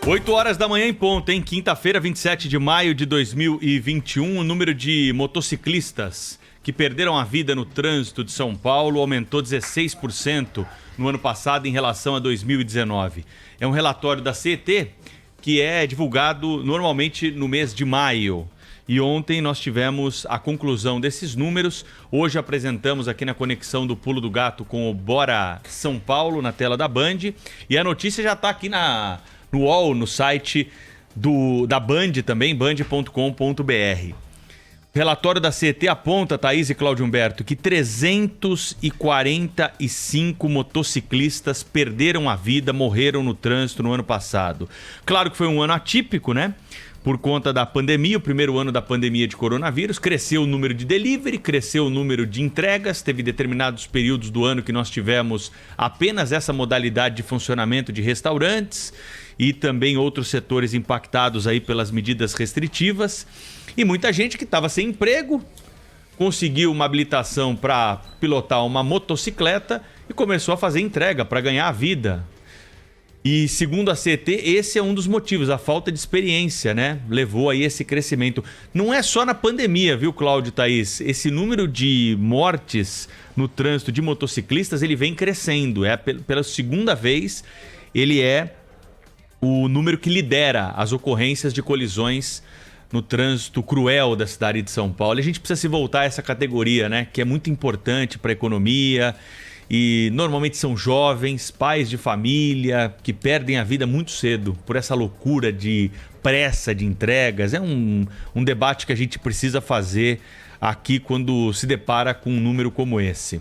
8 horas da manhã em ponto, hein? Quinta-feira, 27 de maio de 2021, o número de motociclistas que perderam a vida no trânsito de São Paulo aumentou 16% no ano passado em relação a 2019. É um relatório da CET que é divulgado normalmente no mês de maio. E ontem nós tivemos a conclusão desses números. Hoje apresentamos aqui na Conexão do Pulo do Gato com o Bora São Paulo na tela da Band. E a notícia já está aqui no UOL, no site da Band também, band.com.br. O relatório da CET aponta, Thaís e Cláudio Humberto, que 345 motociclistas perderam a vida, morreram no trânsito no ano passado. Claro que foi um ano atípico, né? Por conta da pandemia, o primeiro ano da pandemia de coronavírus, cresceu o número de delivery, cresceu o número de entregas, teve determinados períodos do ano que nós tivemos apenas essa modalidade de funcionamento de restaurantes e também outros setores impactados aí pelas medidas restritivas. E muita gente que estava sem emprego conseguiu uma habilitação para pilotar uma motocicleta e começou a fazer entrega para ganhar a vida. E segundo a CET, esse é um dos motivos, a falta de experiência, né? Levou aí esse crescimento. Não é só na pandemia, viu, Cláudio e Thaís? Esse número de mortes no trânsito de motociclistas, ele vem crescendo. Pela segunda vez, ele é o número que lidera as ocorrências de colisões no trânsito cruel da cidade de São Paulo. E a gente precisa se voltar a essa categoria, né? Que é muito importante para a economia. E normalmente são jovens, pais de família, que perdem a vida muito cedo por essa loucura de pressa de entregas. É um debate que a gente precisa fazer aqui quando se depara com um número como esse.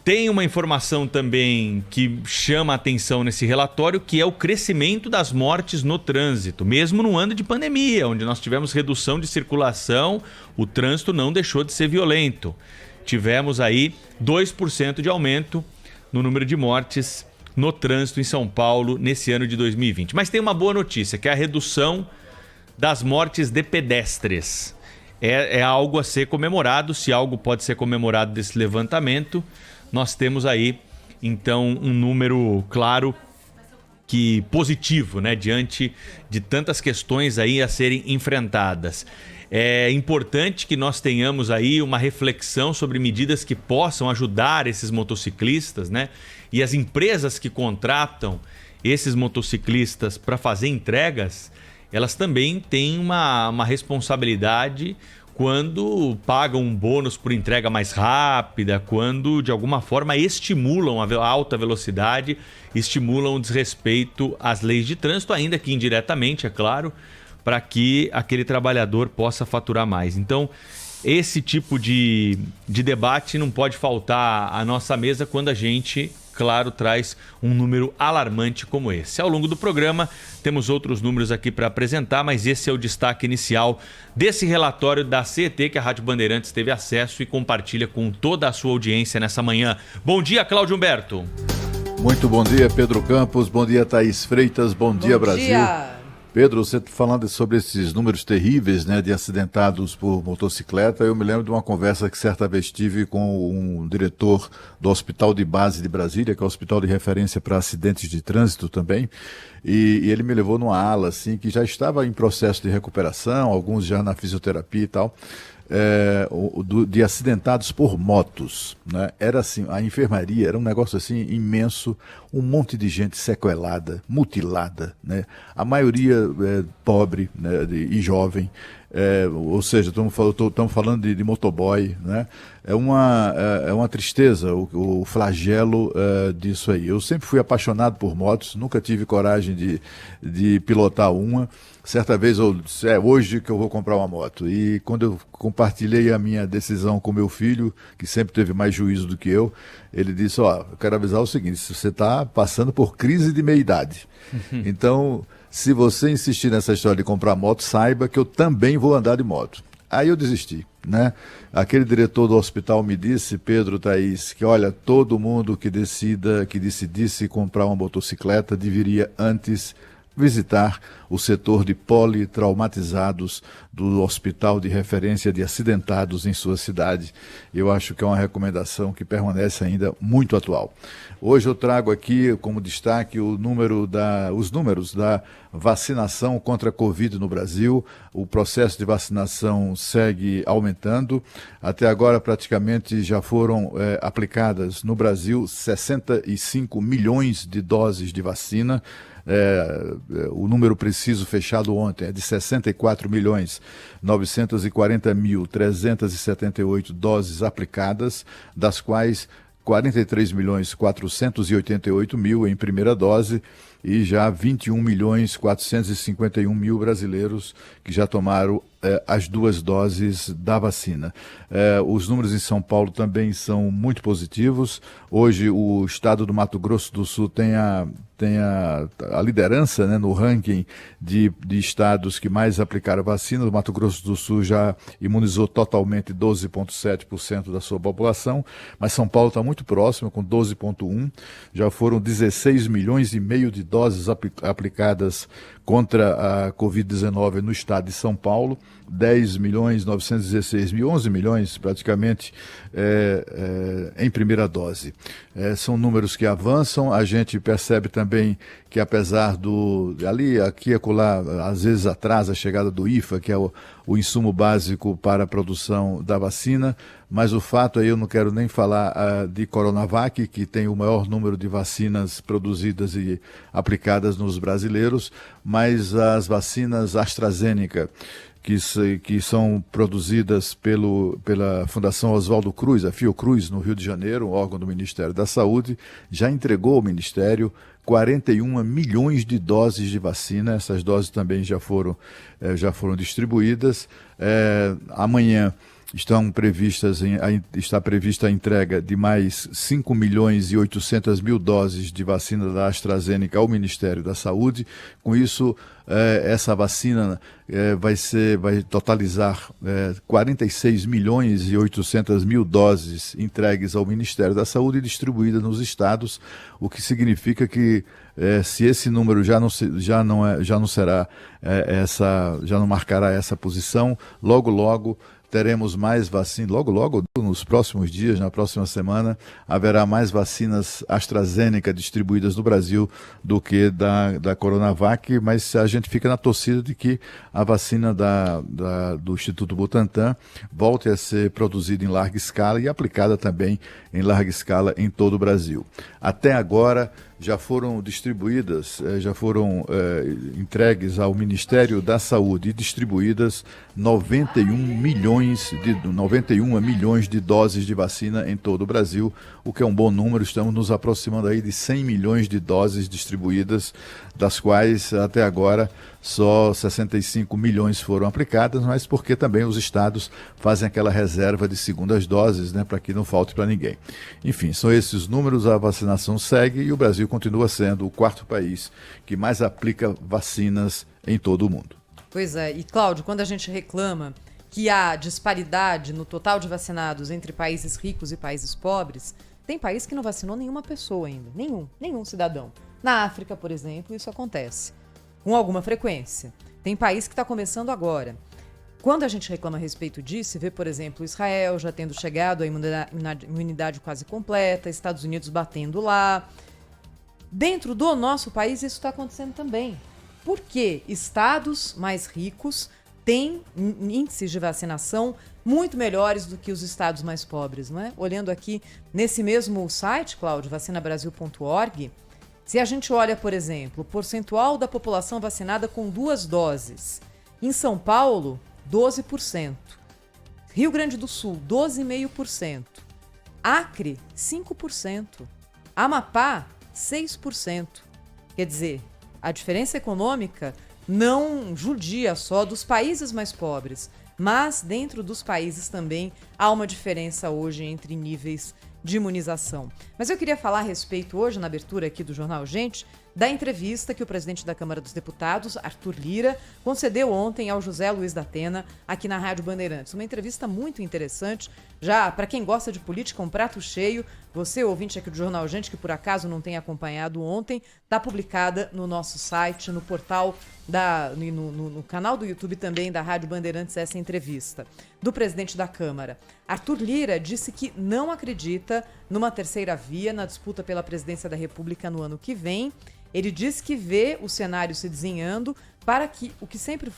Tem uma informação também que chama a atenção nesse relatório, que é o crescimento das mortes no trânsito. Mesmo no ano de pandemia, onde nós tivemos redução de circulação, o trânsito não deixou de ser violento. Tivemos aí 2% de aumento no número de mortes no trânsito em São Paulo nesse ano de 2020. Mas tem uma boa notícia, que é a redução das mortes de pedestres. É algo a ser comemorado. Se algo pode ser comemorado desse levantamento, nós temos aí, então, um número claro que positivo, né, diante de tantas questões aí a serem enfrentadas. É importante que nós tenhamos aí uma reflexão sobre medidas que possam ajudar esses motociclistas, né? E as empresas que contratam esses motociclistas para fazer entregas, elas também têm uma responsabilidade quando pagam um bônus por entrega mais rápida, quando de alguma forma estimulam a alta velocidade, estimulam o desrespeito às leis de trânsito, ainda que indiretamente, é claro, para que aquele trabalhador possa faturar mais. Então, esse tipo de debate não pode faltar à nossa mesa quando a gente, claro, traz um número alarmante como esse. Ao longo do programa, temos outros números aqui para apresentar, mas esse é o destaque inicial desse relatório da CET que a Rádio Bandeirantes teve acesso e compartilha com toda a sua audiência nessa manhã. Bom dia, Cláudio Humberto. Muito bom dia, Pedro Campos. Bom dia, Thaís Freitas. Bom dia, Brasil. Pedro, você falando sobre esses números terríveis, né, de acidentados por motocicleta, eu me lembro de uma conversa que certa vez tive com um diretor do Hospital de Base de Brasília, que é o hospital de referência para acidentes de trânsito também, e ele me levou numa ala assim, que já estava em processo de recuperação, alguns já na fisioterapia e tal, de acidentados por motos, né? Era assim, a enfermaria era um negócio assim imenso, um monte de gente sequelada, mutilada, né? A maioria pobre, né, e jovem, ou seja, estamos falando de motoboy, né? É uma tristeza o flagelo disso aí. Eu sempre fui apaixonado por motos, nunca tive coragem de pilotar uma. Certa vez eu disse, hoje que eu vou comprar uma moto. E quando eu compartilhei a minha decisão com meu filho, que sempre teve mais juízo do que eu, ele disse, eu quero avisar o seguinte, você está passando por crise de meia-idade. Então, se você insistir nessa história de comprar moto, saiba que eu também vou andar de moto. Aí eu desisti, né? Aquele diretor do hospital me disse, Pedro, Thaís, que olha, todo mundo que decidisse comprar uma motocicleta deveria antes visitar o setor de politraumatizados do Hospital de Referência de Acidentados em sua cidade. Eu acho que é uma recomendação que permanece ainda muito atual. Hoje eu trago aqui como destaque os números da vacinação contra a Covid no Brasil. O processo de vacinação segue aumentando. Até agora, praticamente, já foram aplicadas no Brasil 65 milhões de doses de vacina. O número preciso fechado ontem é de 64.940.378 doses aplicadas, das quais 43.488.000 em primeira dose e já 21.451.000 brasileiros que já tomaram as 2 doses da vacina. Os números em São Paulo também são muito positivos. Hoje o estado do Mato Grosso do Sul tem a liderança, né, no ranking de estados que mais aplicaram vacina. O Mato Grosso do Sul já imunizou totalmente 12,7% da sua população, mas São Paulo está muito próximo, com 12,1%. Já foram 16 milhões e meio de doses aplicadas contra a Covid-19 no estado de São Paulo, 10.916.000, 11 milhões praticamente em primeira dose. São números que avançam. A gente percebe também que apesar aqui e acolá, às vezes atrasa a chegada do IFA, que é o insumo básico para a produção da vacina, mas o fato é, eu não quero nem falar de Coronavac, que tem o maior número de vacinas produzidas e aplicadas nos brasileiros, mas as vacinas AstraZeneca, que são produzidas pela Fundação Oswaldo Cruz, a Fiocruz, no Rio de Janeiro, um órgão do Ministério da Saúde, já entregou ao Ministério 41 milhões de doses de vacina. Essas doses também já foram distribuídas. Amanhã está prevista a entrega de mais 5.800.000 doses de vacina da AstraZeneca ao Ministério da Saúde. Com isso, essa vacina vai totalizar 46.800.000 doses entregues ao Ministério da Saúde e distribuídas nos estados, o que significa que se esse número já não marcará essa posição, logo teremos mais vacinas, logo nos próximos dias, na próxima semana, haverá mais vacinas AstraZeneca distribuídas no Brasil do que da Coronavac, mas a gente fica na torcida de que a vacina do Instituto Butantan volte a ser produzida em larga escala e aplicada também em larga escala em todo o Brasil. Até agora, já foram distribuídas, entregues ao Ministério da Saúde e distribuídas 91 milhões de doses de vacina em todo o Brasil, o que é um bom número. Estamos nos aproximando aí de 100 milhões de doses distribuídas, das quais até agora só 65 milhões foram aplicadas, mas porque também os estados fazem aquela reserva de segundas doses, né, para que não falte para ninguém. Enfim, são esses números, a vacinação segue e o Brasil continua sendo o 4º país que mais aplica vacinas em todo o mundo. Pois é, e Cláudio, quando a gente reclama que há disparidade no total de vacinados entre países ricos e países pobres, tem país que não vacinou nenhuma pessoa ainda, nenhum cidadão. Na África, por exemplo, isso acontece com alguma frequência. Tem país que está começando agora. Quando a gente reclama a respeito disso, vê, por exemplo, Israel já tendo chegado à imunidade quase completa, Estados Unidos batendo lá. Dentro do nosso país isso está acontecendo também. Porque estados mais ricos têm índices de vacinação muito melhores do que os estados mais pobres, não é? Olhando aqui nesse mesmo site, Cláudio, vacinabrasil.org, se a gente olha, por exemplo, o percentual da população vacinada com 2 doses, em São Paulo, 12%, Rio Grande do Sul, 12,5%, Acre, 5%, Amapá, 6%. Quer dizer, a diferença econômica não judia só dos países mais pobres, mas dentro dos países também há uma diferença hoje entre níveis de imunização. Mas eu queria falar a respeito hoje, na abertura aqui do Jornal Gente, da entrevista que o presidente da Câmara dos Deputados, Arthur Lira, concedeu ontem ao José Luiz da Atena, aqui na Rádio Bandeirantes. Uma entrevista muito interessante, já para quem gosta de política, um prato cheio. Você, ouvinte aqui do Jornal Gente, que por acaso não tem acompanhado ontem, está publicada no nosso site, no portal, no canal do YouTube também da Rádio Bandeirantes, essa entrevista do presidente da Câmara. Arthur Lira disse que não acredita numa terceira via na disputa pela presidência da República no ano que vem. Ele diz que vê o cenário se desenhando para que o que sempre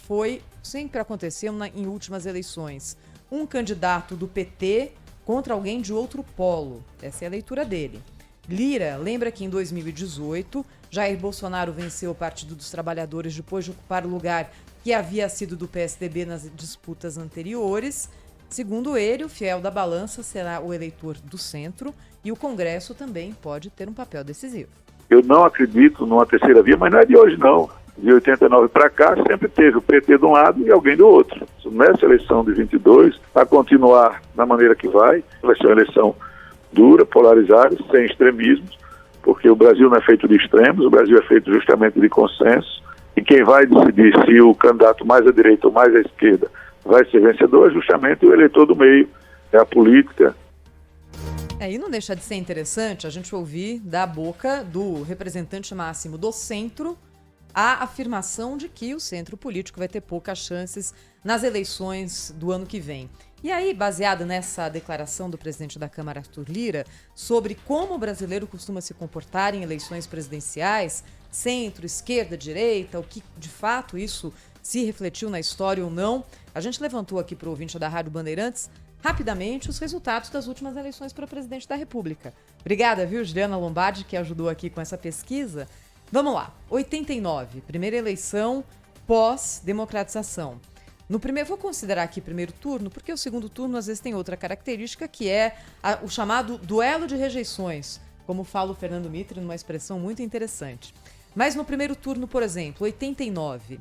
aconteceu em últimas eleições. Um candidato do PT contra alguém de outro polo. Essa é a leitura dele. Lira lembra que em 2018, Jair Bolsonaro venceu o Partido dos Trabalhadores depois de ocupar o lugar que havia sido do PSDB nas disputas anteriores. Segundo ele, o fiel da balança será o eleitor do centro e o Congresso também pode ter um papel decisivo. Eu não acredito numa terceira via, mas não é de hoje não. De 89 para cá sempre teve o PT de um lado e alguém do outro. Nessa eleição de 22, a continuar da maneira que vai ser uma eleição dura, polarizada, sem extremismos, porque o Brasil não é feito de extremos, o Brasil é feito justamente de consenso, e quem vai decidir se o candidato mais à direita ou mais à esquerda vai ser vencedor é justamente o eleitor do meio, é a política. E não deixa de ser interessante a gente ouvir da boca do representante máximo do centro a afirmação de que o centro político vai ter poucas chances nas eleições do ano que vem. E aí, baseado nessa declaração do presidente da Câmara, Arthur Lira, sobre como o brasileiro costuma se comportar em eleições presidenciais, centro, esquerda, direita, o que de fato isso se refletiu na história ou não, a gente levantou aqui para o ouvinte da Rádio Bandeirantes rapidamente os resultados das últimas eleições para presidente da República. Obrigada, viu, Juliana Lombardi, que ajudou aqui com essa pesquisa. Vamos lá, 89, primeira eleição pós-democratização. No primeiro, vou considerar aqui primeiro turno, porque o segundo turno às vezes tem outra característica, que é o chamado duelo de rejeições, como fala o Fernando Mitre, numa expressão muito interessante. Mas no primeiro turno, por exemplo, 89,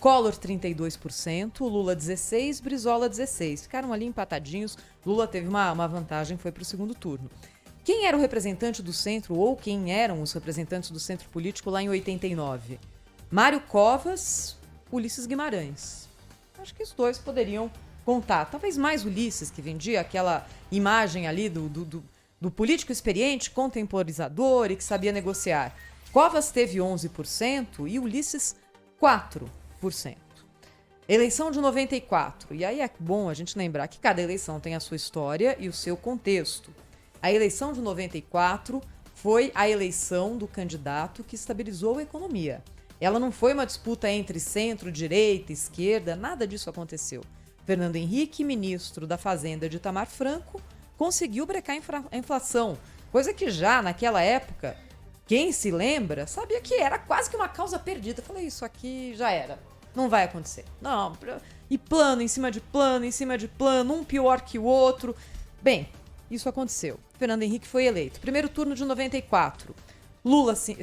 Collor 32%, Lula 16%, Brizola 16%. Ficaram ali empatadinhos, Lula teve uma vantagem, foi para o segundo turno. Quem era o representante do centro, ou quem eram os representantes do centro político lá em 89? Mário Covas, Ulisses Guimarães. Acho que os dois poderiam contar. Talvez mais Ulisses, que vendia aquela imagem ali do político experiente, contemporizador e que sabia negociar. Covas teve 11% e Ulisses 4%. Eleição de 94. E aí é bom a gente lembrar que cada eleição tem a sua história e o seu contexto. A eleição de 94 foi a eleição do candidato que estabilizou a economia. Ela não foi uma disputa entre centro, direita, esquerda, nada disso aconteceu. Fernando Henrique, ministro da Fazenda de Itamar Franco, conseguiu brecar a inflação, coisa que já naquela época, quem se lembra, sabia que era quase que uma causa perdida. Eu falei, isso aqui já era, não vai acontecer. Não, e plano, em cima de plano, um pior que o outro. Bem, isso aconteceu. Fernando Henrique foi eleito. Primeiro turno de 94.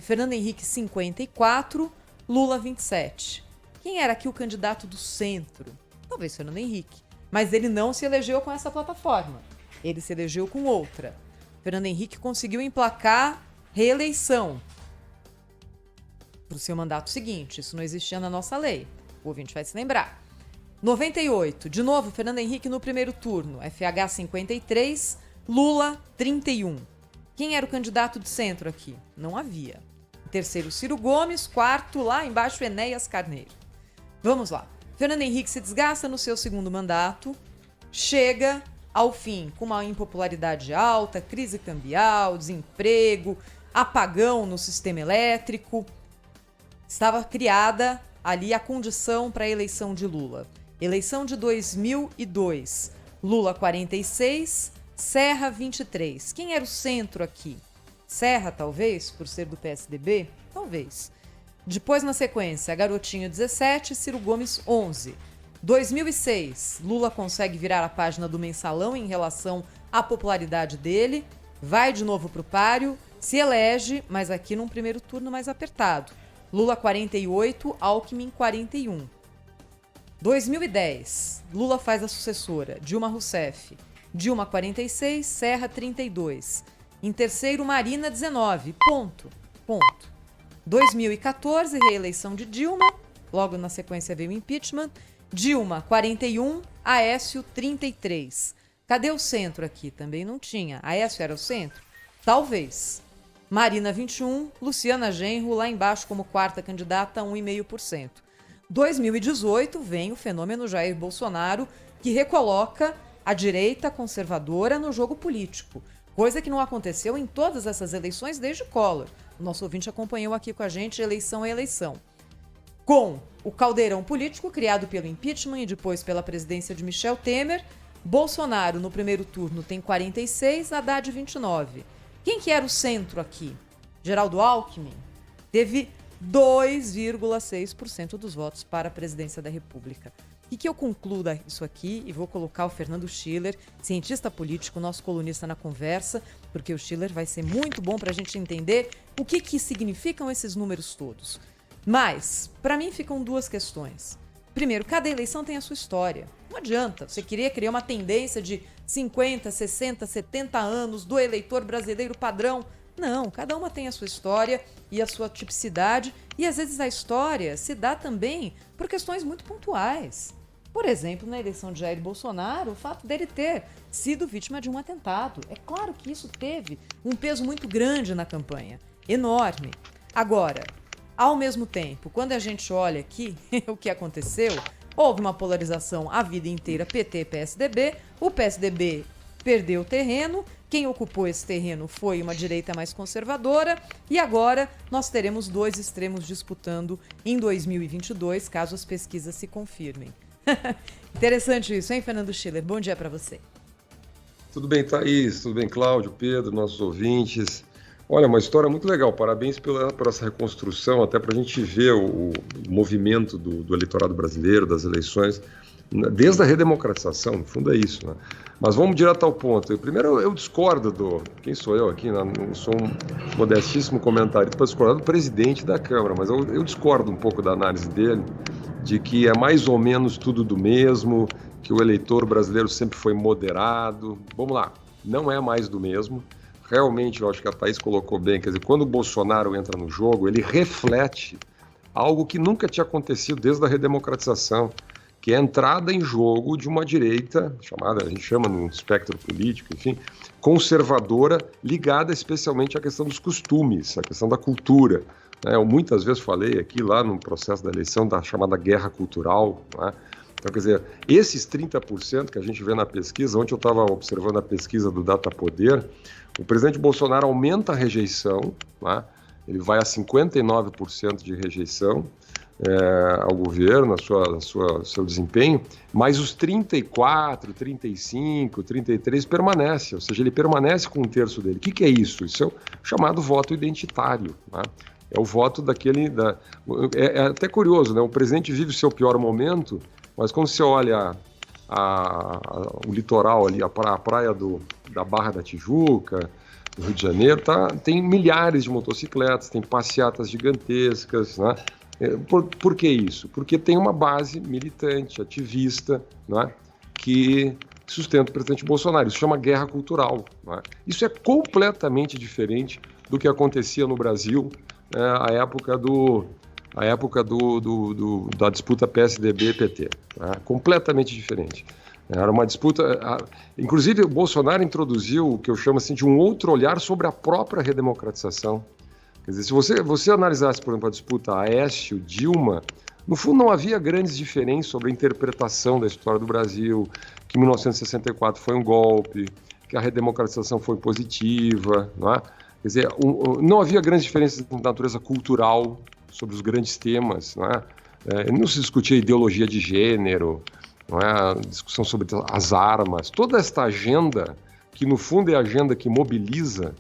Fernando Henrique 54, Lula 27. Quem era aqui o candidato do centro? Talvez Fernando Henrique. Mas ele não se elegeu com essa plataforma. Ele se elegeu com outra. Fernando Henrique conseguiu emplacar reeleição para o seu mandato seguinte. Isso não existia na nossa lei. O ouvinte vai se lembrar. 98. De novo, Fernando Henrique no primeiro turno. FH 53, Lula 31. Quem era o candidato de centro aqui? Não havia. Terceiro, Ciro Gomes. Quarto, lá embaixo, Enéas Carneiro. Vamos lá. Fernando Henrique se desgasta no seu segundo mandato, chega ao fim com uma impopularidade alta, crise cambial, desemprego, apagão no sistema elétrico. Estava criada ali a condição para a eleição de Lula. Eleição de 2002. Lula 46, Serra 23. Quem era o centro aqui? Serra, talvez, por ser do PSDB? Talvez. Depois, na sequência, Garotinho 17, Ciro Gomes 11. 2006, Lula consegue virar a página do Mensalão em relação à popularidade dele, vai de novo para o páreo, se elege, mas aqui num primeiro turno mais apertado. Lula 48, Alckmin 41. 2010, Lula faz a sucessora, Dilma Rousseff. Dilma 46, Serra 32. Em terceiro, Marina 19. Ponto. 2014, reeleição de Dilma, logo na sequência veio o impeachment. Dilma, 41, Aécio, 33. Cadê o centro aqui? Também não tinha. Aécio era o centro? Talvez. Marina, 21, Luciana Genro, lá embaixo como quarta candidata, 1,5%. 2018 vem o fenômeno Jair Bolsonaro, que recoloca a direita conservadora no jogo político, coisa que não aconteceu em todas essas eleições desde Collor. O nosso ouvinte acompanhou aqui com a gente eleição a eleição. Com o caldeirão político criado pelo impeachment e depois pela presidência de Michel Temer, Bolsonaro no primeiro turno tem 46, Haddad 29. Quem que era o centro aqui? Geraldo Alckmin teve 2,6% dos votos para a presidência da República. E que eu concluda isso aqui e vou colocar o Fernando Schiller, cientista político, nosso colunista na conversa, porque o Schiller vai ser muito bom para a gente entender o que significam esses números todos. Mas, para mim, ficam duas questões. Primeiro, cada eleição tem a sua história. Não adianta, você queria criar uma tendência de 50, 60, 70 anos do eleitor brasileiro padrão. Não, cada uma tem a sua história e a sua tipicidade, e às vezes a história se dá também por questões muito pontuais. Por exemplo, na eleição de Jair Bolsonaro, o fato dele ter sido vítima de um atentado. É claro que isso teve um peso muito grande na campanha, enorme. Agora, ao mesmo tempo, quando a gente olha aqui o que aconteceu, houve uma polarização a vida inteira PT-PSDB, o PSDB perdeu terreno, quem ocupou esse terreno foi uma direita mais conservadora e agora nós teremos dois extremos disputando em 2022, caso as pesquisas se confirmem. Interessante isso, hein, Fernando Schiller? Bom dia para você. Tudo bem, Thaís? Tudo bem, Cláudio, Pedro, nossos ouvintes? Olha, uma história muito legal. Parabéns por essa reconstrução, até para a gente ver o movimento do eleitorado brasileiro, das eleições, desde a redemocratização, no fundo é isso, né? Mas vamos direto ao ponto. Primeiro, eu discordo quem sou eu aqui? Não sou um modestíssimo comentarista para discordar do presidente da Câmara, mas eu discordo um pouco da análise dele, de que é mais ou menos tudo do mesmo, que o eleitor brasileiro sempre foi moderado. Vamos lá, não é mais do mesmo. Realmente, eu acho que a Thaís colocou bem, quer dizer, quando o Bolsonaro entra no jogo, ele reflete algo que nunca tinha acontecido desde a redemocratização, que é a entrada em jogo de uma direita, chamada, a gente chama no espectro político, enfim, conservadora, ligada especialmente à questão dos costumes, à questão da cultura. Eu muitas vezes falei aqui lá no processo da eleição da chamada guerra cultural, né? Então, quer dizer, esses 30% que a gente vê na pesquisa, ontem eu estava observando a pesquisa do Datapoder, o presidente Bolsonaro aumenta a rejeição, né? Ele vai a 59% de rejeição ao governo, seu desempenho, mas os 34, 35, 33 permanecem, ou seja, ele permanece com um terço dele. O que é isso? Isso é o chamado voto identitário, né? É o voto daquele... É até curioso, né? O presidente vive o seu pior momento, mas quando você olha o litoral ali, a praia da Barra da Tijuca, do Rio de Janeiro, tem milhares de motocicletas, tem passeatas gigantescas, né? Por que isso? Porque tem uma base militante, ativista, né, que sustenta o presidente Bolsonaro. Isso chama guerra cultural, né? Isso é completamente diferente do que acontecia no Brasil à época da disputa PSDB-PT. Né? Completamente diferente. Era uma disputa... Inclusive, o Bolsonaro introduziu o que eu chamo assim, de um outro olhar sobre a própria redemocratização. Quer dizer, se você analisasse, por exemplo, a disputa Aécio-Dilma, no fundo não havia grandes diferenças sobre a interpretação da história do Brasil, que 1964 foi um golpe, que a redemocratização foi positiva, não é? Quer dizer, não havia grandes diferenças de natureza cultural sobre os grandes temas, não é? Não se discutia ideologia de gênero, não é? A discussão sobre as armas, toda esta agenda, que no fundo é a agenda que mobiliza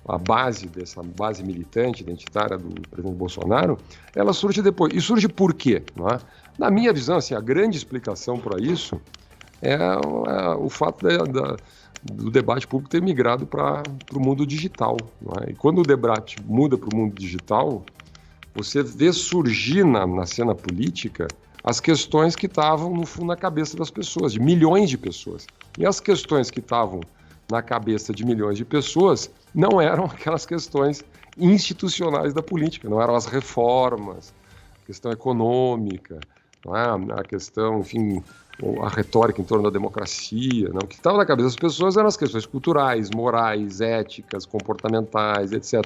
a base dessa base militante, identitária do presidente Bolsonaro, ela surge depois. E surge por quê? Não é? Na minha visão, assim, a grande explicação para isso é o fato do debate público ter migrado para o mundo digital. Não é? E quando o debate muda para o mundo digital, você vê surgir na cena política as questões que estavam, no fundo, na cabeça das pessoas, de milhões de pessoas. E as questões que estavam na cabeça de milhões de pessoas não eram aquelas questões institucionais da política, não eram as reformas, a questão econômica, não é? A questão, enfim, a retórica em torno da democracia. Não? O que estava na cabeça das pessoas eram as questões culturais, morais, éticas, comportamentais, etc.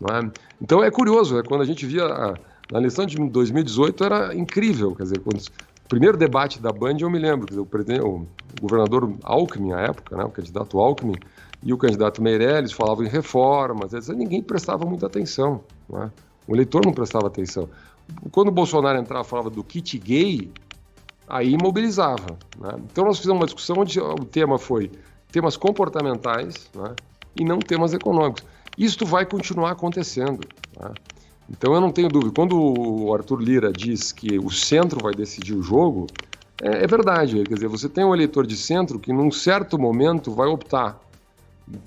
Não é? Então é curioso, quando a gente via na eleição de 2018 era incrível, quer dizer, quando o primeiro debate da Band eu me lembro, quer dizer, o governador Alckmin, à época, né, o candidato Alckmin, e o candidato Meirelles falavam em reformas, etc. Ninguém prestava muita atenção, não é? O eleitor não prestava atenção. Quando o Bolsonaro entrava e falava do kit gay, aí mobilizava. Né? Então nós fizemos uma discussão onde o tema foi temas comportamentais, né, e não temas econômicos. Isto vai continuar acontecendo. Né? Então eu não tenho dúvida. Quando o Arthur Lira diz que o centro vai decidir o jogo, é verdade. Quer dizer, você tem um eleitor de centro que num certo momento vai optar.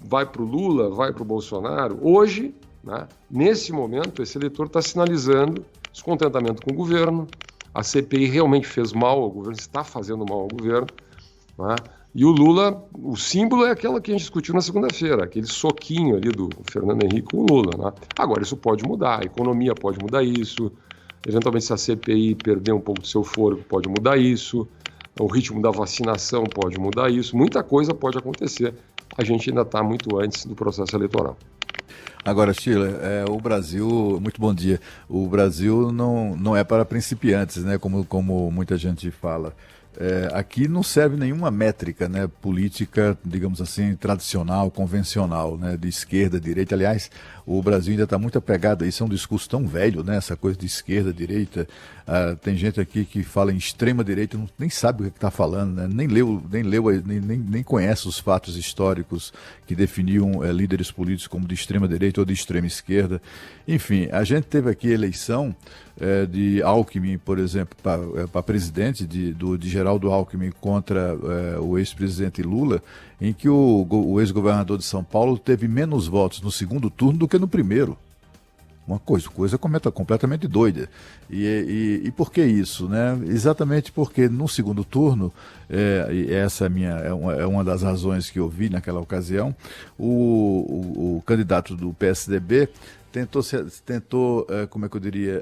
Vai para o Lula, vai para o Bolsonaro. Hoje, né, nesse momento, esse eleitor está sinalizando descontentamento com o governo. A CPI realmente fez mal ao governo, está fazendo mal ao governo. Né? E o Lula, o símbolo é aquela que a gente discutiu na segunda-feira, aquele soquinho ali do Fernando Henrique com o Lula. Né? Agora, isso pode mudar, a economia pode mudar isso, eventualmente se a CPI perder um pouco do seu fôlego, pode mudar isso, o ritmo da vacinação pode mudar isso, muita coisa pode acontecer. A gente ainda está muito antes do processo eleitoral. Agora, Sheila, o Brasil, muito bom dia, o Brasil não é para principiantes, né, como muita gente fala. Aqui não serve nenhuma métrica, né, política, digamos assim, tradicional, convencional, né, de esquerda, direita. Aliás, o Brasil ainda está muito apegado a isso, é um discurso tão velho, né, essa coisa de esquerda, direita. Tem gente aqui que fala em extrema direita, nem sabe o que está falando, né, nem conhece os fatos históricos que definiam líderes políticos como de extrema direita ou de extrema esquerda. Enfim, a gente teve aqui a eleição de Alckmin, por exemplo, para presidente, de Geraldo Alckmin contra o ex-presidente Lula, em que o ex-governador de São Paulo teve menos votos no segundo turno do que no primeiro. Uma coisa completamente doida. E por que isso? Né? Exatamente porque no segundo turno, e essa é uma das razões que eu vi naquela ocasião, o candidato do PSDB tentou, como é que eu diria,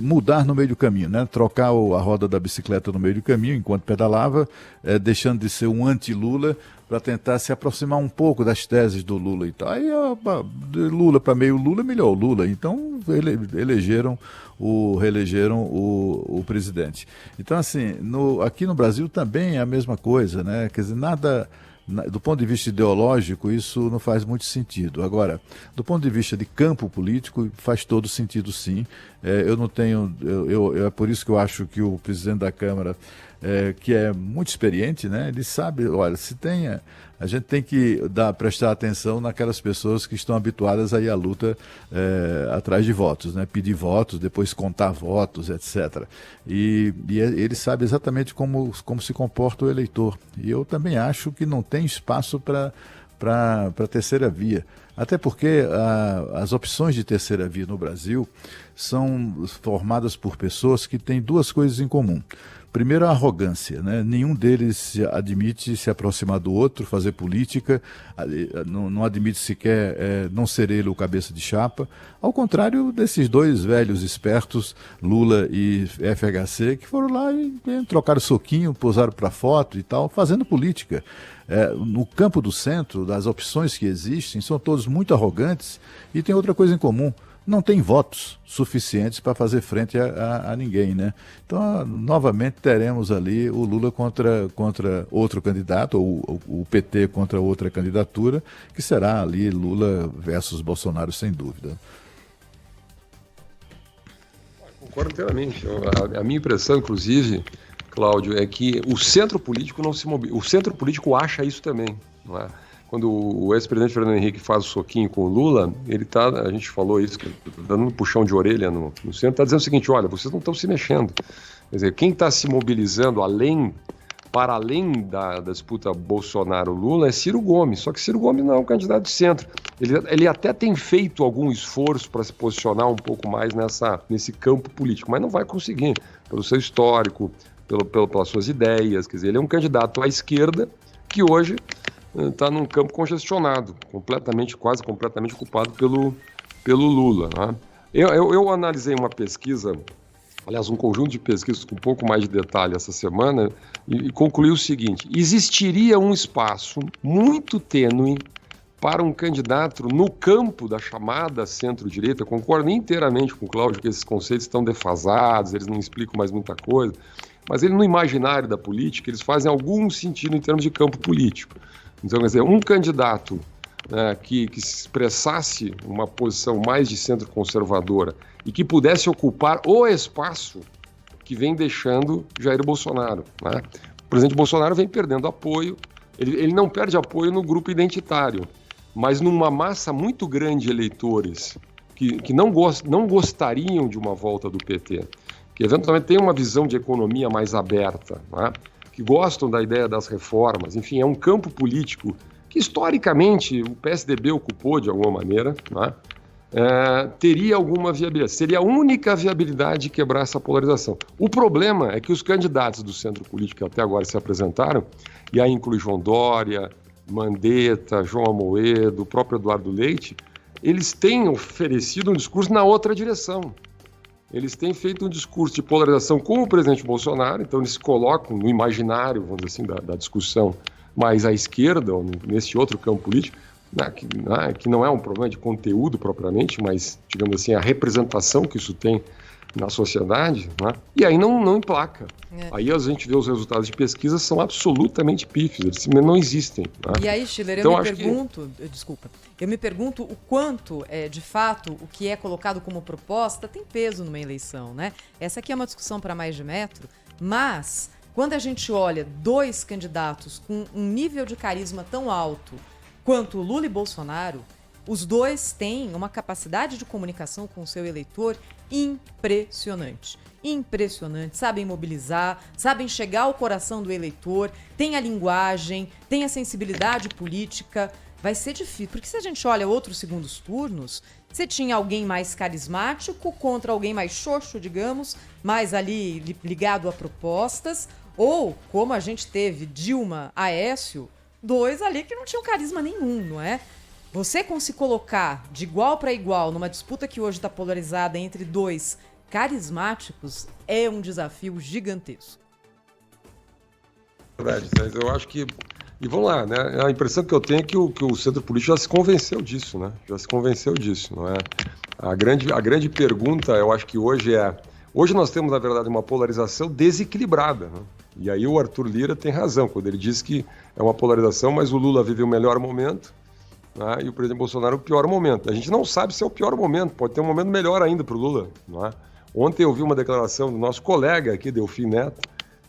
mudar no meio do caminho, né? Trocar a roda da bicicleta no meio do caminho enquanto pedalava, deixando de ser um anti-Lula para tentar se aproximar um pouco das teses do Lula e tal. Aí Lula para meio Lula, melhor o Lula. Então reelegeram o presidente. Então assim, aqui no Brasil também é a mesma coisa, né? Quer dizer, nada... Do ponto de vista ideológico, isso não faz muito sentido. Agora, do ponto de vista de campo político, faz todo sentido, sim. Eu não tenho... é por isso que eu acho que o presidente da Câmara, que é muito experiente, né, ele sabe, olha, a gente tem que prestar atenção naquelas pessoas que estão habituadas a ir à luta atrás de votos, né? Pedir votos, depois contar votos, etc. E ele sabe exatamente como se comporta o eleitor. E eu também acho que não tem espaço para a terceira via. Até porque as opções de terceira via no Brasil são formadas por pessoas que têm duas coisas em comum. Primeiro, a arrogância, né? Nenhum deles admite se aproximar do outro, fazer política, não admite sequer não ser ele o cabeça de chapa. Ao contrário desses dois velhos espertos, Lula e FHC, que foram lá e trocaram soquinho, posaram para foto e tal, fazendo política. No campo do centro, das opções que existem, são todos muito arrogantes e tem outra coisa em comum. Não tem votos suficientes para fazer frente a ninguém, né? Então, novamente, teremos ali o Lula contra outro candidato, ou o PT contra outra candidatura, que será ali Lula versus Bolsonaro, sem dúvida. Concordo inteiramente. A minha impressão, inclusive, Cláudio, é que o centro político não se mobiliza. O centro político acha isso também, não é? Quando o ex-presidente Fernando Henrique faz o soquinho com o Lula, a gente falou isso, dando um puxão de orelha no centro, está dizendo o seguinte, olha, vocês não estão se mexendo. Quer dizer, quem está se mobilizando para além da disputa Bolsonaro-Lula é Ciro Gomes, só que Ciro Gomes não é um candidato de centro. Ele até tem feito algum esforço para se posicionar um pouco mais nesse campo político, mas não vai conseguir, pelo seu histórico, pelas suas ideias. Quer dizer, ele é um candidato à esquerda que hoje está num campo congestionado, quase completamente ocupado pelo Lula, né? Eu analisei uma pesquisa, aliás, um conjunto de pesquisas com um pouco mais de detalhe essa semana e concluí o seguinte: existiria um espaço muito tênue para um candidato no campo da chamada centro-direita. Eu concordo inteiramente com o Cláudio que esses conceitos estão defasados, eles não explicam mais muita coisa, mas no imaginário da política eles fazem algum sentido em termos de campo político. Então, quer dizer, um candidato que expressasse uma posição mais de centro-conservadora e que pudesse ocupar o espaço que vem deixando Jair Bolsonaro, né? O presidente Bolsonaro vem perdendo apoio, ele não perde apoio no grupo identitário, mas numa massa muito grande de eleitores que não gostariam de uma volta do PT, que eventualmente têm uma visão de economia mais aberta, né? Que gostam da ideia das reformas, enfim, é um campo político que historicamente o PSDB ocupou de alguma maneira, né? Teria alguma viabilidade, seria a única viabilidade de quebrar essa polarização. O problema é que os candidatos do centro político que até agora se apresentaram, e aí inclui João Dória, Mandetta, João Amoedo, o próprio Eduardo Leite, eles têm oferecido um discurso na outra direção. Eles têm feito um discurso de polarização com o presidente Bolsonaro, então eles se colocam no imaginário, vamos dizer assim, da discussão mais à esquerda, ou nesse outro campo político, que não é um problema de conteúdo propriamente, mas, digamos assim, a representação que isso tem na sociedade, né? E aí não emplaca. Aí a gente vê os resultados de pesquisa são absolutamente pífios, eles não existem. Né? E aí, Schiller, então, eu me pergunto o quanto, de fato, o que é colocado como proposta tem peso numa eleição, né? Essa aqui é uma discussão para mais de metro, mas quando a gente olha dois candidatos com um nível de carisma tão alto quanto Lula e Bolsonaro, os dois têm uma capacidade de comunicação com o seu eleitor impressionante. Impressionante. Sabem mobilizar, sabem chegar ao coração do eleitor, têm a linguagem, têm a sensibilidade política. Vai ser difícil, porque se a gente olha outros segundos turnos, você tinha alguém mais carismático contra alguém mais xoxo, digamos, mais ali ligado a propostas, ou, como a gente teve Dilma, Aécio, dois ali que não tinham carisma nenhum, não é? Você se colocar de igual para igual numa disputa que hoje está polarizada entre dois carismáticos é um desafio gigantesco. Verdade, mas eu acho que... E vamos lá, né? A impressão que eu tenho é que o centro político já se convenceu disso, né? Já se convenceu disso, não é? A grande pergunta, eu acho que hoje é... Hoje nós temos, na verdade, uma polarização desequilibrada, né? E aí o Arthur Lira tem razão quando ele diz que é uma polarização, mas o Lula vive o melhor momento, né? E o presidente Bolsonaro o pior momento. A gente não sabe se é o pior momento, pode ter um momento melhor ainda para o Lula, não é? Ontem eu vi uma declaração do nosso colega aqui, Delfim Neto,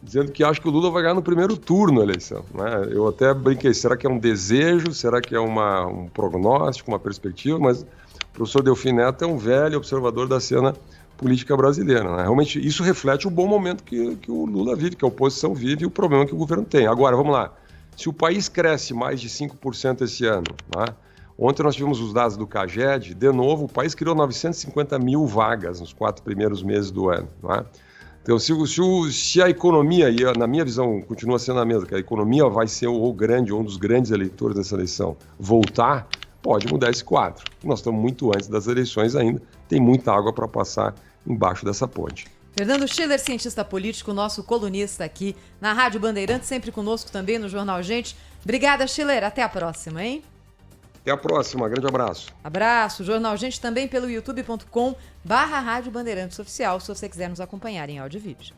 dizendo que acha que o Lula vai ganhar no primeiro turno a eleição, né? Eu até brinquei, será que é um desejo, será que é um prognóstico, uma perspectiva, mas o professor Delfim Neto é um velho observador da cena política brasileira, né? Realmente isso reflete o bom momento que o Lula vive, que a oposição vive e o problema que o governo tem. Agora, vamos lá, se o país cresce mais de 5% esse ano, né? Ontem nós tivemos os dados do CAGED, de novo, o país criou 950 mil vagas nos 4 primeiros meses do ano, né? Então, se a economia, e na minha visão continua sendo a mesma, que a economia vai ser um dos grandes eleitores dessa eleição, voltar, pode mudar esse quadro. Nós estamos muito antes das eleições ainda, tem muita água para passar embaixo dessa ponte. Fernando Schiller, cientista político, nosso colunista aqui na Rádio Bandeirantes, sempre conosco também no Jornal Gente. Obrigada, Schiller. Até a próxima, hein? Até a próxima. Grande abraço. Abraço. Jornal Gente também pelo youtube.com/Rádio Bandeirantes Oficial, se você quiser nos acompanhar em áudio e vídeo.